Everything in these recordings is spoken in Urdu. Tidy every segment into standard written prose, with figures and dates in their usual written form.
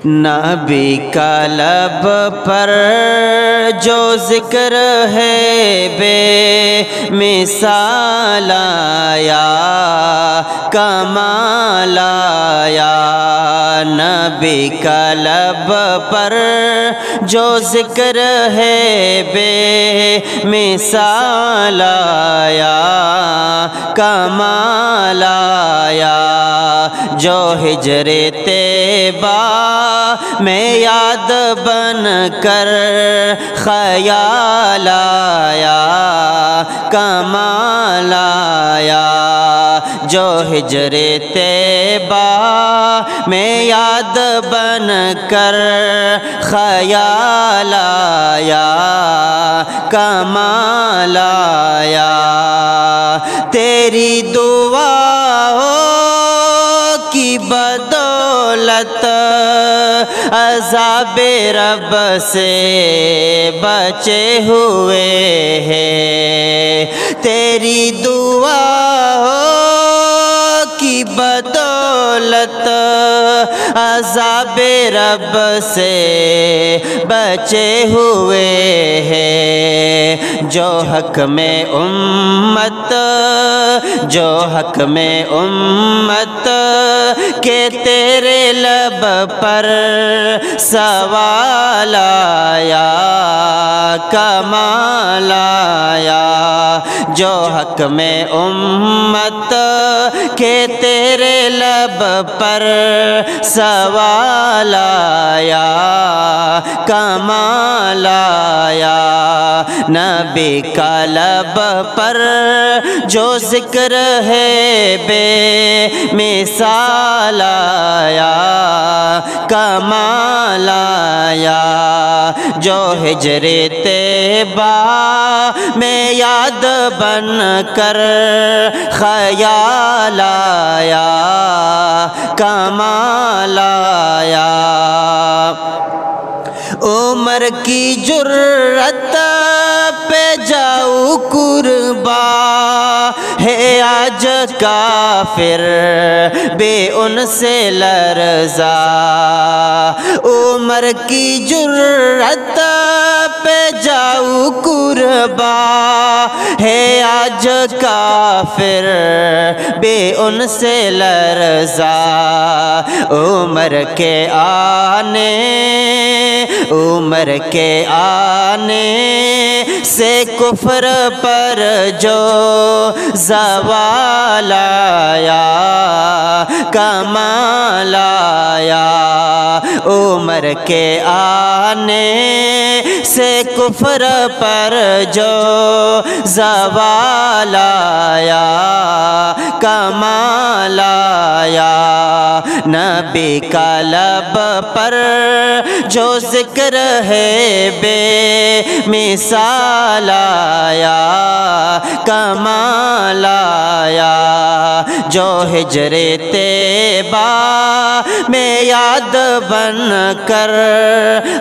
نبی کا لب پر جو ذکر ہے بے مثال آیا، کمال آیا۔ نبی کا لب پر جو ذکر ہے بے مثال آیا، کمال آیا۔ جو ہجر طیبہ میں یاد بن کر خیال آیا، کمال آیا۔ جو ہجر طیبہ میں یاد بن کر خیال آیا، کمال آیا۔ تیری دعاؤں کی بدولت عذاب رب سے بچے ہوئے ہیں، تیری دعاؤں کی بدولت عذاب رب سے بچے ہوئے ہیں۔ جو حق میں امت، جو حق میں امت کہ تیرے لب پر سوال آیا، کمال آیا۔ جو حق میں امت کہ تیرے لب پر سوال آیا، کمال آیا۔ نبی کا لب پر جو ذکر ہے بے مثال آیا، کمال آیا۔ جو ہجر طیبہ میں یاد بن کر خیال آیا، کمال آیا۔ عمر کی جرأت پہ جاؤ قرباں ہے آج کافر بے ان سے لرزا، عمر کی جرأت پہ جاؤ قرباں ہے آج کافر بے ان سے لرزا۔ عمر کے آنے، عمر کے آنے سے کفر پر جو زوال آیا، کمال آیا۔ عمر کے آنے سے کفر پر جو زوال آیا، کمال آیا۔ نبی کا لب پر جو ذکر ہے بے مثال آیا، کمال آیا۔ جو ہجر طیبہ میں یاد بن کر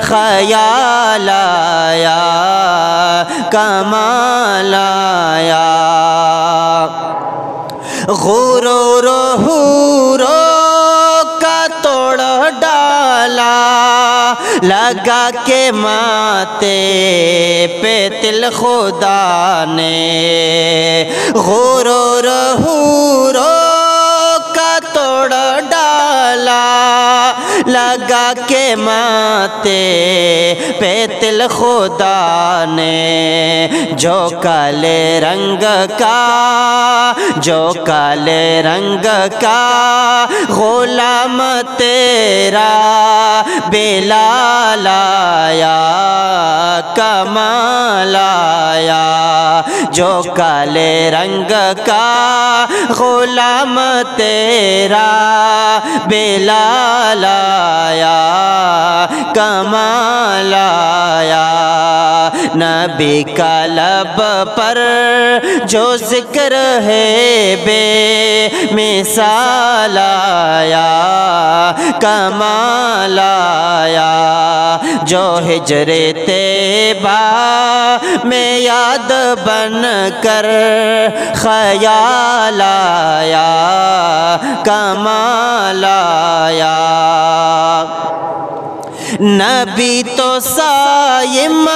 خیال آیا، کمال آیا۔ غرور و حوروں کا توڑ ڈالا، لگا کے ماتھے پہ تل خدا نے، غرور و حوروں کا توڑ ڈالا، لگا کے ماتھے پہ تل خدا نے۔ جو کالے رنگ کا، جو کالے رنگ کا غلام تیرا بلال آیا، کمال آیا۔ جو کالے رنگ کا غلام تیرا بلال آیا، کمال آیا۔ نبی کا لب پر جو ذکر ہے بے مثال آیا، کمال آیا۔ جو ہجر طیبہ میں یاد بن کر خیال آیا، کمال آیا۔ نبی تو صائم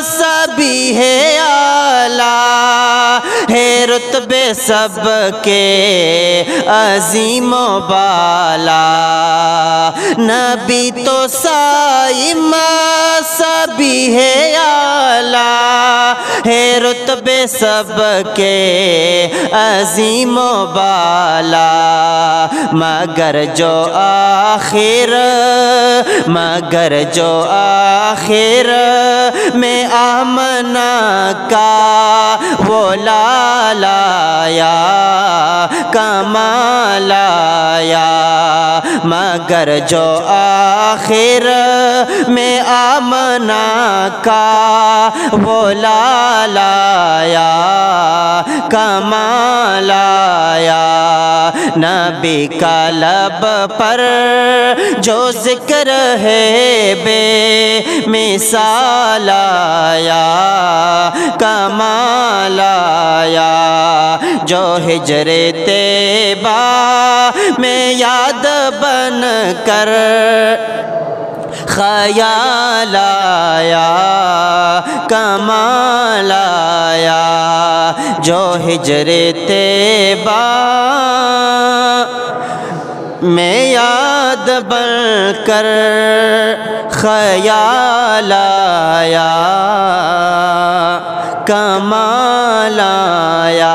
سبھی ہے اعلیٰ، ہے رتبے سب کے عظیم و بالا۔ نبی تو صائم سبھی ہے اعلیٰ، ہے رتبے سب کے عظیم و بالا، مگر جو آخر میں آمنہ کا وہ لایا کمال آیا، مگر جو آخر میں آمنہ کا وہ لایا کمال آیا۔ نبی کا لب پر جو ذکر ہے بے مثال آیا کمال آیا، جو ہجر طیبہ میں یاد بن کر خیال آیا کمال آیا، جو ہجر طیبہ میں یاد بن کر خیال آیا کمال آیا۔